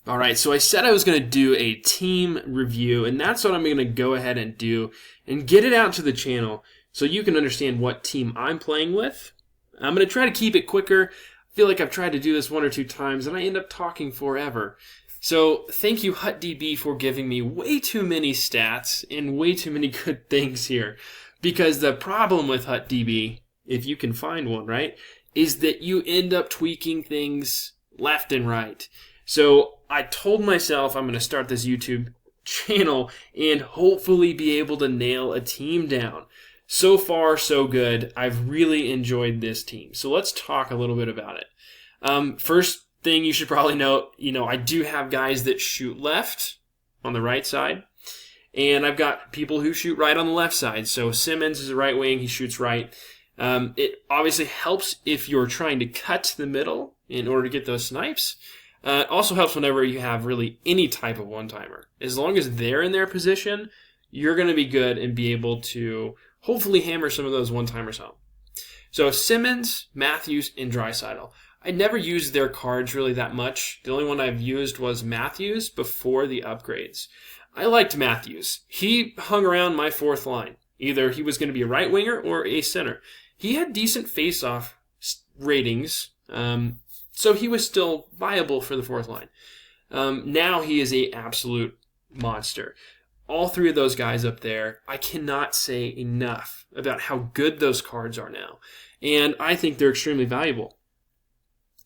All right, so I said I was going to do a team review, and that's what I'm going to go ahead and do and get it out to the channel so you can understand what team I'm playing with. I'm going to try to keep it quicker. I feel like I've tried to do this one or two times, and I end up talking forever. So thank you, HutDB, for giving me way too many stats and way too many good things here. Because the problem with HutDB, if you can find one, right, is that you end up tweaking things left and right. So I told myself I'm going to start this YouTube channel and hopefully be able to nail a team down. So far, so good. I've really enjoyed this team. So let's talk a little bit about it. First thing you should probably note, I do have guys that shoot left on the right side, and I've got people who shoot right on the left side. So Simmons is a right wing. He shoots right. It obviously helps if you're trying to cut to the middle in order to get those snipes. It also helps whenever you have really any type of one-timer. As long as they're in their position, you're going to be good and be able to hopefully hammer some of those one-timers home. So Simmons, Matthews, and Draisaitl. I never used their cards really that much. The only one I've used was Matthews before the upgrades. I liked Matthews. He hung around my fourth line. Either he was going to be a right winger or a center. He had decent face-off ratings, so he was still viable for the fourth line. Now he is an absolute monster. All three of those guys up there, I cannot say enough about how good those cards are now. And I think they're extremely valuable.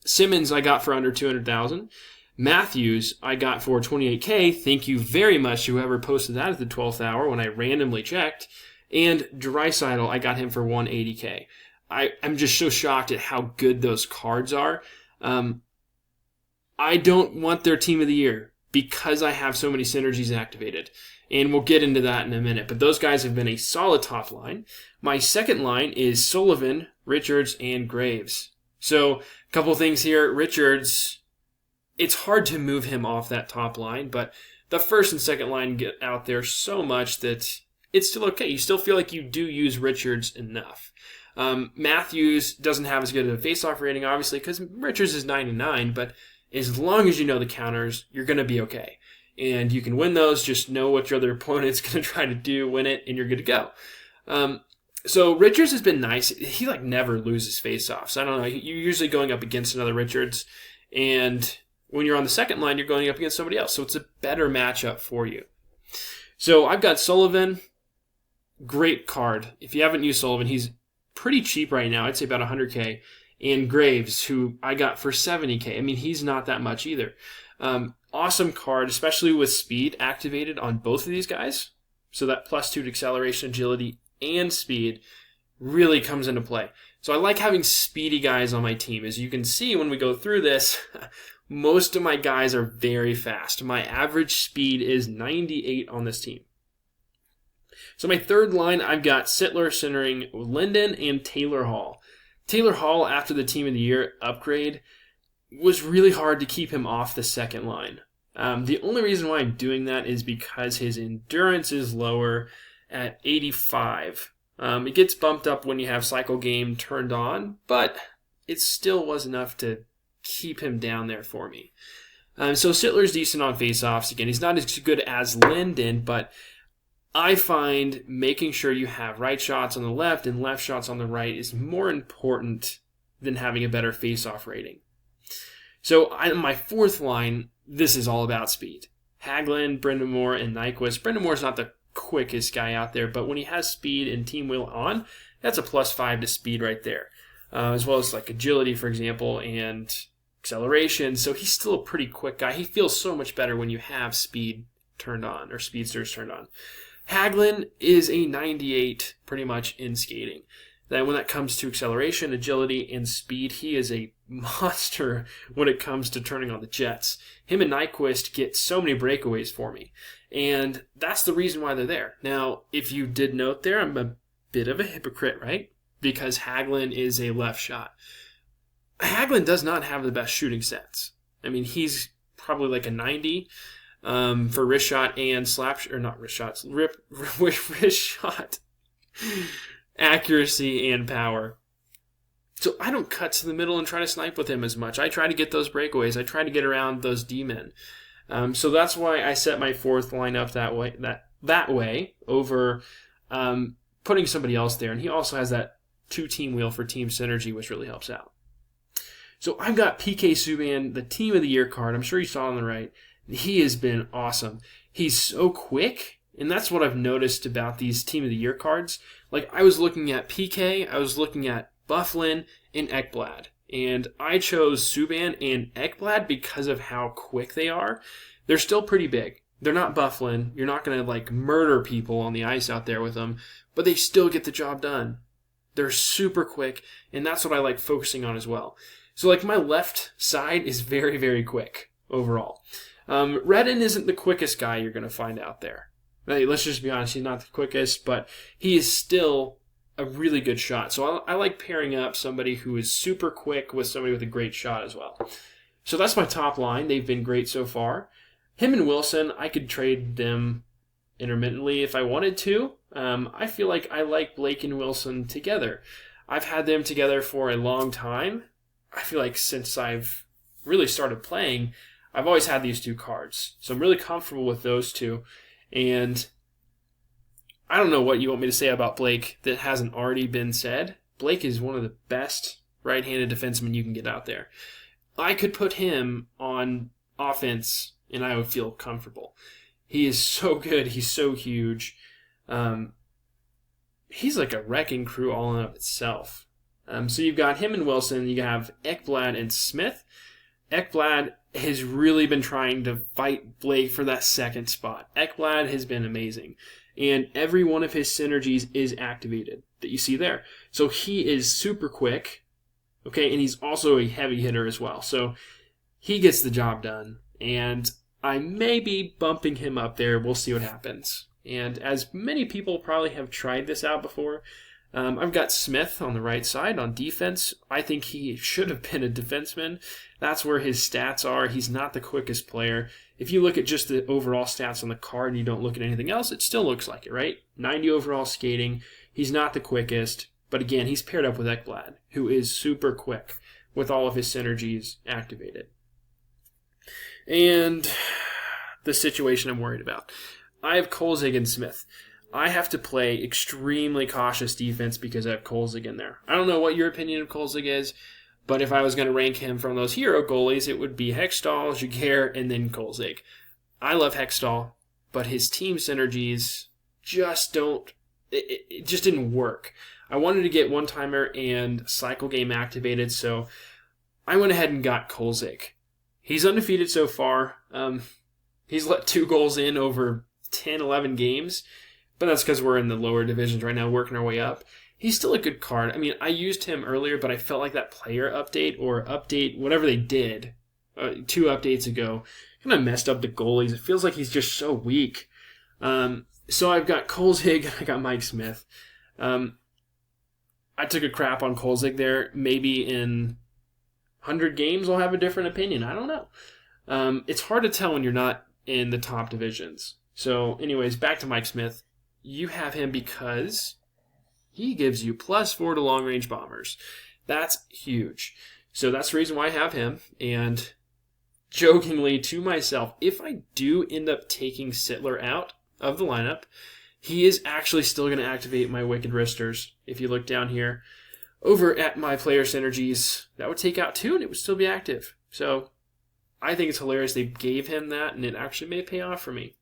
Simmons I got for under $200,000. Matthews I got for $28K. Thank you very much to whoever posted that at the 12th hour when I randomly checked. And Draisaitl I got him for $180K. I'm just so shocked at how good those cards are. I don't want their team of the year because I have so many synergies activated. And we'll get into that in a minute. But those guys have been a solid top line. My second line is Sullivan, Richards, and Graves. So a couple things here. Richards, it's hard to move him off that top line, but the first and second line get out there so much that it's still okay. You still feel like you do use Richards enough. Matthews doesn't have as good of a face-off rating, obviously, because Richards is 99, but as long as you know the counters, you're going to be okay. And you can win those, just know what your other opponent's going to try to do, win it, and you're good to go. So Richards has been nice. He never loses face-offs. I don't know. You're usually going up against another Richards, and when you're on the second line, you're going up against somebody else. So it's a better matchup for you. So I've got Sullivan. Great card. If you haven't used Sullivan, he's pretty cheap right now. I'd say about $100K. And Graves, who I got for $70K. I mean, he's not that much either. Awesome card, especially with speed activated on both of these guys. So that +2 to acceleration, agility, and speed really comes into play. So I like having speedy guys on my team. As you can see when we go through this, most of my guys are very fast. My average speed is 98 on this team. So my third line, I've got Sittler centering Linden and Taylor Hall. Taylor Hall, after the Team of the Year upgrade, was really hard to keep him off the second line. The only reason why I'm doing that is because his endurance is lower at 85. It gets bumped up when you have cycle game turned on, but it still was enough to keep him down there for me. So Sittler's decent on faceoffs. Again, he's not as good as Linden, but I find making sure you have right shots on the left and left shots on the right is more important than having a better face-off rating. So on my fourth line, this is all about speed. Hagelin, Brind'Amour, and Nyquist. Brind'Amour's not the quickest guy out there, but when he has speed and team wheel on, that's a +5 to speed right there. As well as agility, for example, and acceleration. So he's still a pretty quick guy. He feels so much better when you have speed turned on, or speedsters turned on. Hagelin is a 98 pretty much in skating. Then when that comes to acceleration, agility, and speed, he is a monster when it comes to turning on the jets. Him and Nyquist get so many breakaways for me. And that's the reason why they're there. Now, if you did note there, I'm a bit of a hypocrite, right? Because Hagelin is a left shot. Hagelin does not have the best shooting sets. I mean, he's probably a 90 for wrist shot and wrist shot accuracy and power. So I don't cut to the middle and try to snipe with him as much. I try to get those breakaways. I try to get around those D-men. So that's why I set my fourth lineup that way over putting somebody else there. And he also has that 2-team wheel for team synergy, which really helps out. So I've got PK Subban, the Team of the Year card. I'm sure you saw on the right. He has been awesome. He's so quick, and that's what I've noticed about these Team of the Year cards. Like, I was looking at PK, I was looking at Byfuglien, and Ekblad. And I chose Subban and Ekblad because of how quick they are. They're still pretty big. They're not Byfuglien. You're not going to, murder people on the ice out there with them, but they still get the job done. They're super quick, and that's what I like focusing on as well. So, my left side is very, very quick overall. Redden isn't the quickest guy you're going to find out there. Let's just be honest, he's not the quickest, but he is still a really good shot. So I like pairing up somebody who is super quick with somebody with a great shot as well. So that's my top line. They've been great so far. Him and Wilson, I could trade them intermittently if I wanted to. I feel like I like Blake and Wilson together. I've had them together for a long time. I feel like since I've really started playing, I've always had these two cards. So I'm really comfortable with those two. And I don't know what you want me to say about Blake that hasn't already been said. Blake is one of the best right-handed defensemen you can get out there. I could put him on offense and I would feel comfortable. He is so good. He's so huge. He's like a wrecking crew all in of itself. So you've got him and Wilson. You have Ekblad and Smith. Ekblad has really been trying to fight Blake for that second spot. Ekblad has been amazing. And every one of his synergies is activated that you see there. So he is super quick. Okay, and he's also a heavy hitter as well. So he gets the job done. And I may be bumping him up there. We'll see what happens. And as many people probably have tried this out before, I've got Smith on the right side on defense. I think he should have been a defenseman. That's where his stats are. He's not the quickest player. If you look at just the overall stats on the card and you don't look at anything else, it still looks like it, right? 90 overall skating. He's not the quickest. But again, he's paired up with Ekblad, who is super quick with all of his synergies activated. And the situation I'm worried about. I have Kolzig and Smith. I have to play extremely cautious defense because I have Kolzig in there. I don't know what your opinion of Kolzig is, but if I was going to rank him from those hero goalies, it would be Hextall, Giguere, and then Kolzig. I love Hextall, but his team synergies just don't... It just didn't work. I wanted to get one-timer and cycle game activated, so I went ahead and got Kolzig. He's undefeated so far. He's let 2 goals in over 10, 11 games, but that's because we're in the lower divisions right now, working our way up. He's still a good card. I mean, I used him earlier, but I felt like that player update or update, whatever they did 2 updates ago, kind of messed up the goalies. It feels like he's just so weak. So I've got Kolzig, I got Mike Smith. I took a crap on Kolzig there. Maybe in 100 games I'll have a different opinion. I don't know. It's hard to tell when you're not in the top divisions. So anyways, back to Mike Smith. You have him because he gives you +4 to long-range bombers. That's huge. So that's the reason why I have him. And jokingly to myself, if I do end up taking Sittler out of the lineup, he is actually still going to activate my Wicked Wristers. If you look down here, over at my player synergies, that would take out 2 and it would still be active. So I think it's hilarious they gave him that, and it actually may pay off for me.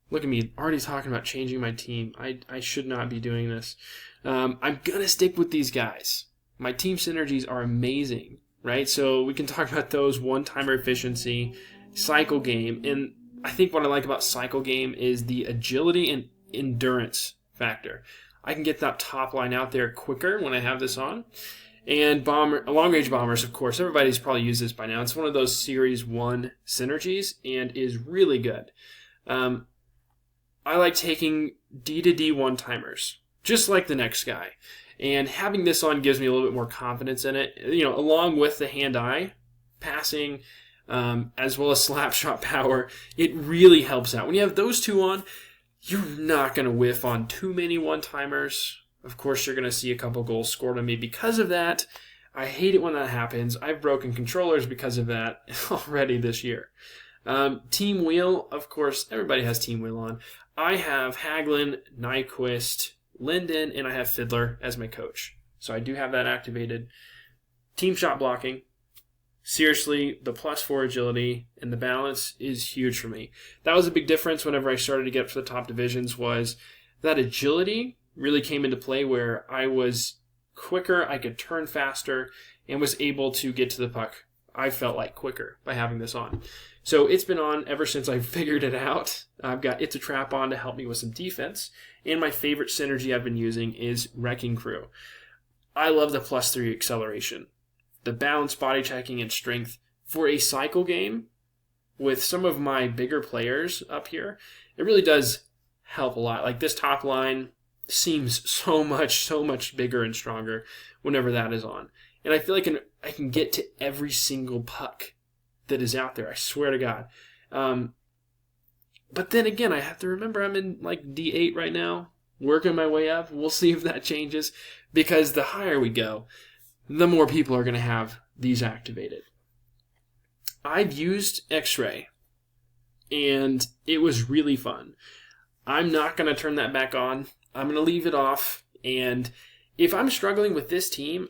Look at me, already talking about changing my team. I should not be doing this. I'm going to stick with these guys. My team synergies are amazing, right? So we can talk about those: one-timer efficiency, cycle game. And I think what I like about cycle game is the agility and endurance factor. I can get that top line out there quicker when I have this on. And long-range bombers, of course, everybody's probably used this by now. It's one of those Series 1 synergies and is really good. I like taking D to D one-timers, just like the next guy. And having this on gives me a little bit more confidence in it. You know, along with the hand-eye passing, as well as slap shot power, it really helps out. When you have those 2 on, you're not going to whiff on too many one-timers. Of course, you're going to see a couple goals scored on me because of that. I hate it when that happens. I've broken controllers because of that already this year. Team wheel, of course, everybody has team wheel on. I have Hagelin, Nyquist, Linden, and I have Fiddler as my coach. So I do have that activated. Team shot blocking. Seriously, the +4 agility and the balance is huge for me. That was a big difference whenever I started to get up to the top divisions, was that agility really came into play where I was quicker, I could turn faster, and was able to get to the puck, I felt like, quicker by having this on. So it's been on ever since I figured it out. I've got It's a Trap on to help me with some defense. And my favorite synergy I've been using is Wrecking Crew. I love the +3 acceleration. The balance, body checking, and strength for a cycle game with some of my bigger players up here, it really does help a lot. Like this top line seems so much bigger and stronger whenever that is on. And I feel like I can get to every single puck that is out there. I swear to God. But then again, I have to remember I'm in like D8 right now, working my way up. We'll see if that changes, because the higher we go, the more people are going to have these activated. I've used X-Ray, and it was really fun. I'm not going to turn that back on. I'm going to leave it off, and if I'm struggling with this team,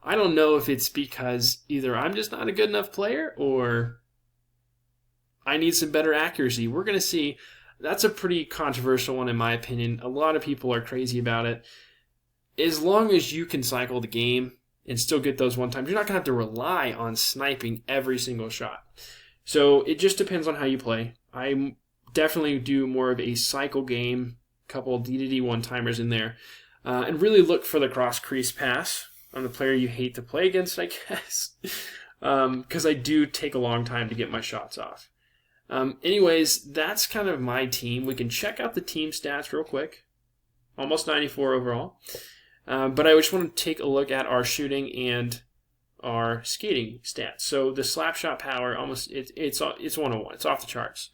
I don't know if it's because either I'm just not a good enough player or I need some better accuracy. We're going to see. That's a pretty controversial one in my opinion. A lot of people are crazy about it. As long as you can cycle the game and still get those one times, you're not going to have to rely on sniping every single shot. So it just depends on how you play. I definitely do more of a cycle game, couple of D-to-D one-timers in there, and really look for the cross-crease pass on the player you hate to play against, I guess, because I do take a long time to get my shots off. Anyways, that's kind of my team. We can check out the team stats real quick. Almost 94 overall. But I just want to take a look at our shooting and our skating stats. So the slap shot power, it's 101. It's off the charts.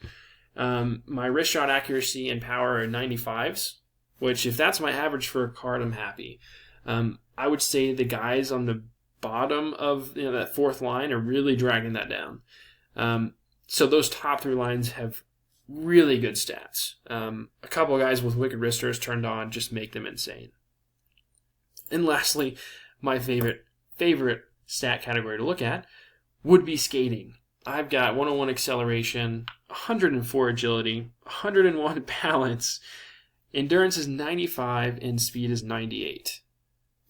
My wrist shot accuracy and power are 95s, which if that's my average for a card, I'm happy. I would say the guys on the bottom of that fourth line are really dragging that down. So those top three lines have really good stats. A couple of guys with wicked wristers turned on just make them insane. And lastly, my favorite stat category to look at would be skating. I've got 101 acceleration, 104 agility, 101 balance, endurance is 95, and speed is 98.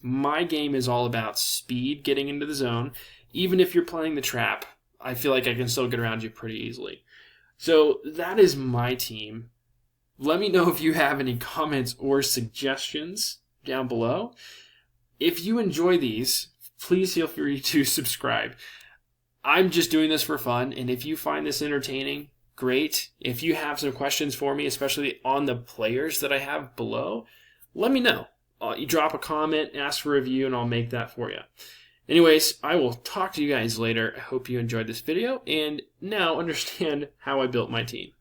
My game is all about speed, getting into the zone. Even if you're playing the trap, I feel like I can still get around you pretty easily. So that is my team. Let me know if you have any comments or suggestions down below. If you enjoy these, please feel free to subscribe. I'm just doing this for fun, and if you find this entertaining, great. If you have some questions for me, especially on the players that I have below, let me know. You drop a comment, ask for a review, and I'll make that for you. Anyways, I will talk to you guys later. I hope you enjoyed this video and now understand how I built my team.